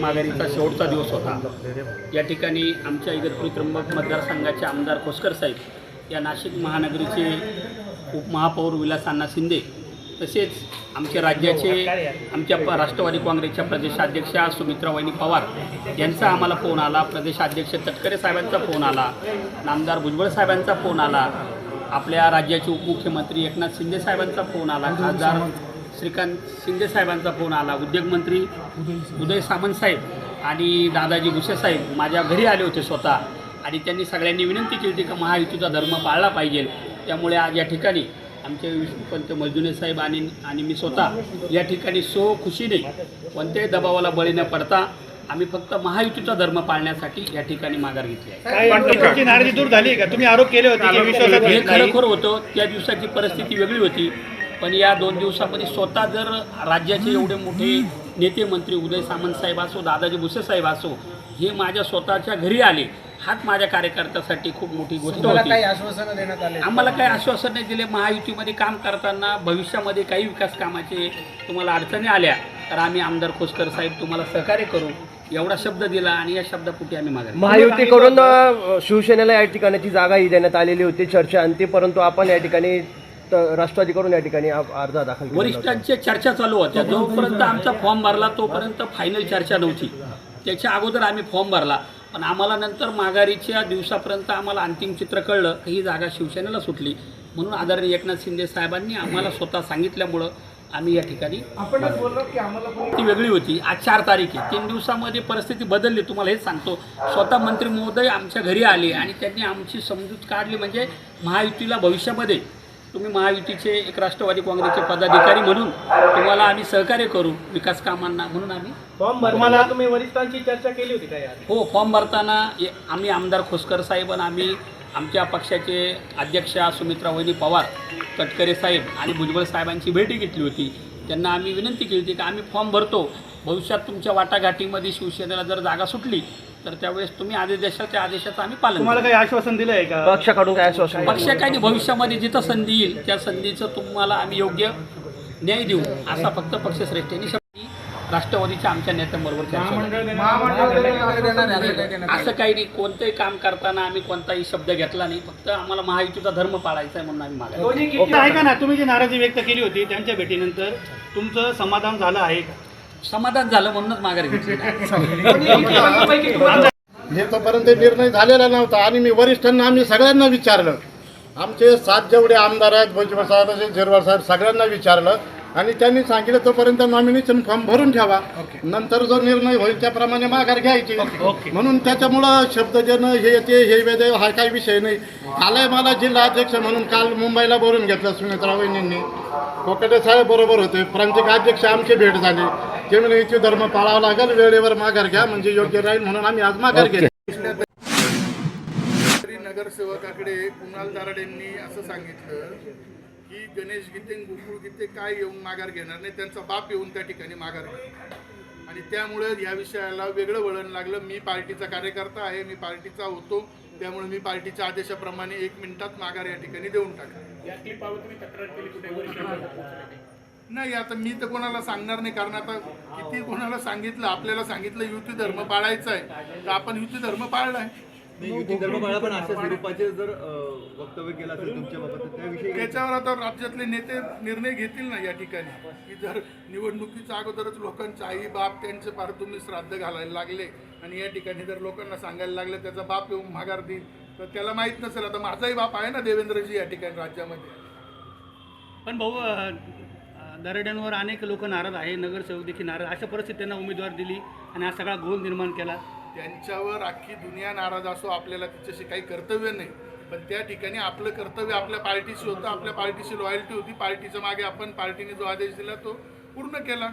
माघारीचा शेवटचा दिवस होता। या ठिकाणी आमच्या इगतपुरी त्र्यंबक मतदारसंघाचे आमदार खोसकर साहेब, या नाशिक महानगरीचे उपमहापौर विलास अण्णा शिंदे, तसेच आमच्या राज्याचे आमच्या राष्ट्रवादी काँग्रेसच्या प्रदेशाध्यक्षा सुमित्रा वहिनी पवार यांचा आम्हाला फोन आला, प्रदेशाध्यक्ष तटकरे साहेबांचा फोन आला, नामदार भुजबळ साहेबांचा फोन आला, आपल्या राज्याचे उपमुख्यमंत्री एकनाथ शिंदे साहेबांचा फोन आला, खासदार श्रीकांत शिंदे साहेबांचा फोन आला, उद्योगमंत्री उदय सामंत साहेब आणि दादाजी भुसे साहेब माझ्या घरी आले होते स्वतः, आणि त्यांनी सगळ्यांनी विनंती केली होती की महायुतीचा धर्म पाळला पाहिजे। त्यामुळे आज या ठिकाणी आमचे विष्णुपंत मर्जुने साहेब आणि मी स्वतः या ठिकाणी खुशीने कोणत्याही दबावाला बळी न पडता आम्ही फक्त महायुतीचा धर्म पाळण्यासाठी या ठिकाणी माघार घेतली आहे। नाराजी दूर झाली का? तुम्ही आरोप केले होते की विश्वासात हे खरोखर होतं, त्या दिवसाची परिस्थिती वेगळी होती, पण या 2 दिवसामध्ये स्वतः जर राज्याचे एवढे मोठे नेते मंत्री उदय सामंत साहेब असो, दादाजी भुसे साहेब असो, हे माझ्या स्वतःच्या घरी आले, हाच माझ्या कार्यकर्त्यासाठी खूप मोठी गोष्ट होती। काही आश्वासन देण्यात आले? आम्हाला काही आश्वासन नाही दिले। महायुतीमध्ये काम करताना भविष्यामध्ये काही विकास कामाचे तुम्हाला अडचणी आल्या तर आम्ही आमदार खोसकर साहेब तुम्हाला सहकार्य करू एवढा शब्द दिला, आणि या शब्दापोटी आम्ही मागे महायुतीकडून शिवसेनेला या ठिकाणाची जागाही देण्यात आलेली होती चर्चा अंती, परंतु आपण या ठिकाणी राष्ट्रवादीकडून या ठिकाणी अर्ज दाखल केला। वरिष्ठांच्या चर्चा चालू होत्या, जोपर्यंत आमचा फॉर्म भरला तोपर्यंत फायनल चर्चा नव्हती, त्याच्या अगोदर आम्ही फॉर्म भरला, पण आम्हाला नंतर माघारीच्या दिवसापर्यंत आम्हाला अंतिम चित्र कळलं की ही जागा शिवसेनेला सुटली, म्हणून आदरणीय एकनाथ शिंदे साहेबांनी आम्हाला स्वतः सांगितल्यामुळं आम्ही या ठिकाणी ती वेगळी होती। आज 4 तारीख आहे, 3 दिवसामध्ये परिस्थिती बदलली। तुम्हाला हेच सांगतो, स्वतः मंत्री महोदय आमच्या घरी आले आणि त्यांनी आमची समजूत काढली, म्हणजे महायुतीला भविष्यामध्ये तुम्ही महायुतीचे एक राष्ट्रवादी काँग्रेसचे पदाधिकारी म्हणून तुम्हाला आम्ही सहकार्य करू विकास कामांना, म्हणून आम्ही फॉर्म भरताना तुम्ही वरिष्ठांची चर्चा केली होती काय? हो, फॉर्म भरताना आम्ही आमदार खोसकर साहेब आणि आम्ही आमच्या पक्षाचे अध्यक्षा सुमित्रा वहिनी पवार, तटकरे साहेब आणि भुजबळ साहेबांची भेटी घेतली होती। त्यांना आम्ही विनंती केली होती की आम्ही फॉर्म भरतो, भविष्यात तुमच्या वाटाघाटीमध्ये शिवसेनेला जर जागा सुटली तर त्यावेळेस तुम्ही आदेशाचं आम्ही पालन। तुम्हाला काही आश्वासन दिलं आहे का पक्षाकडून? काय आश्वासन? पक्ष काही नाही, भविष्यामध्ये जिथं संधी येईल त्या संधीचं तुम्हाला आम्ही योग्य न्याय देऊ असा फक्त पक्षश्रेष्ठींनी राष्ट्रवादीच्या आमच्या नेत्यांबरोबर चर्चा असं काही नाही, कोणतंही काम करताना आम्ही कोणताही शब्द घेतला नाही, फक्त आम्हाला महायुतीचा धर्म पाळायचा आहे म्हणून आम्ही मागे आहे का ना? तुम्ही जी नाराजी व्यक्त केली होती त्यांच्या भेटीनंतर तुमचं समाधान झालं आहे का? समाधान झालं म्हणूनच माघार घेतली। हे तोपर्यंत निर्णय झालेला नव्हता, आणि मी वरिष्ठांना आम्ही सगळ्यांना विचारलं, आमचे 7 जेवढे आमदार आहेत, भुजबळ साहेब झिरवाळ साहेब सगळ्यांना विचारलं, आणि त्यांनी सांगितलं तोपर्यंत नॉमिनेशन फॉर्म भरून ठेवा, नंतर जो निर्णय होईल त्याप्रमाणे माघार घ्यायची। म्हणून त्याच्यामुळं शब्दजन हे येते हे वेदे हा काही विषय नाही। कालही मला जिल्हा अध्यक्ष म्हणून काल मुंबईला बोलून घेतलं सुमित्रा वहिनींनी, कोकटे साहेब बरोबर होते, प्रांतिक अध्यक्ष आमची भेट झाली, ते म्हणजे इथे धर्म पाळावा लागेल, वेळेवर माघार घ्या म्हणजे योग्य राहील, म्हणून आम्ही आज माघार घेतली। नगरसेवकाकडे कुणाल दाराडेंनी असं सांगितलं की गणेश गीते गोकुळ गीते काय येऊन माघार घेणार नाही, त्यांचा बाप येऊन त्या ठिकाणी माघार घेणार, आणि त्यामुळे या विषयाला वेगळं वळण लागलं। मी पार्टीचा कार्यकर्ता आहे, मी पार्टीचा होतो, त्यामुळे मी पार्टीच्या आदेशाप्रमाणे 1 मिनिटात माघार या ठिकाणी देऊन टाकली। या क्लिपावर तुम्ही तक्रार केली कुठे? नाही, आता मी तर कोणाला सांगणार नाही, कारण आता किती कोणाला सांगितलं, आपल्याला सांगितलं युती धर्म पाळायचा आहे तर आपण युती धर्म पाळलाय। युती धर्म पाळला, पण अशा स्वरूपाचे जर वक्तव्य केलं असेल तुमच्या बाबत त्याविषयी त्याच्यावर आता राज्यातले नेते निर्णय घेतील ना या ठिकाणी, की जर निवडणुकीच्या अगोदरच लोकांचे आई बाप त्यांचे पार तुम्ही श्राद्ध घालायला लागले, आणि या ठिकाणी जर लोकांना सांगायला लागले त्याचा बाप येऊन माघार देईल, तर त्याला माहीत नसेल। आता माझाही बाप आहे ना देवेंद्रजी या ठिकाणी राज्यामध्ये। पण भाऊ, दराड्यांवर अनेक लोक नाराज आहे, नगरसेवक देखील नाराज, अशा परिस्थितीत त्यांना उमेदवार दिली आणि हा सगळा गोल निर्माण केला। त्यांच्यावर अख्खी दुनिया नाराज असो, आपल्याला त्याच्याशी काही कर्तव्य नाही, पण त्या ठिकाणी आपलं कर्तव्य आपल्या पार्टीशी होतं, आपल्या पार्टीशी लॉयल्टी होती, पार्टीच्या मागे आपण पार्टीने जो आदेश दिला तो पूर्ण केला।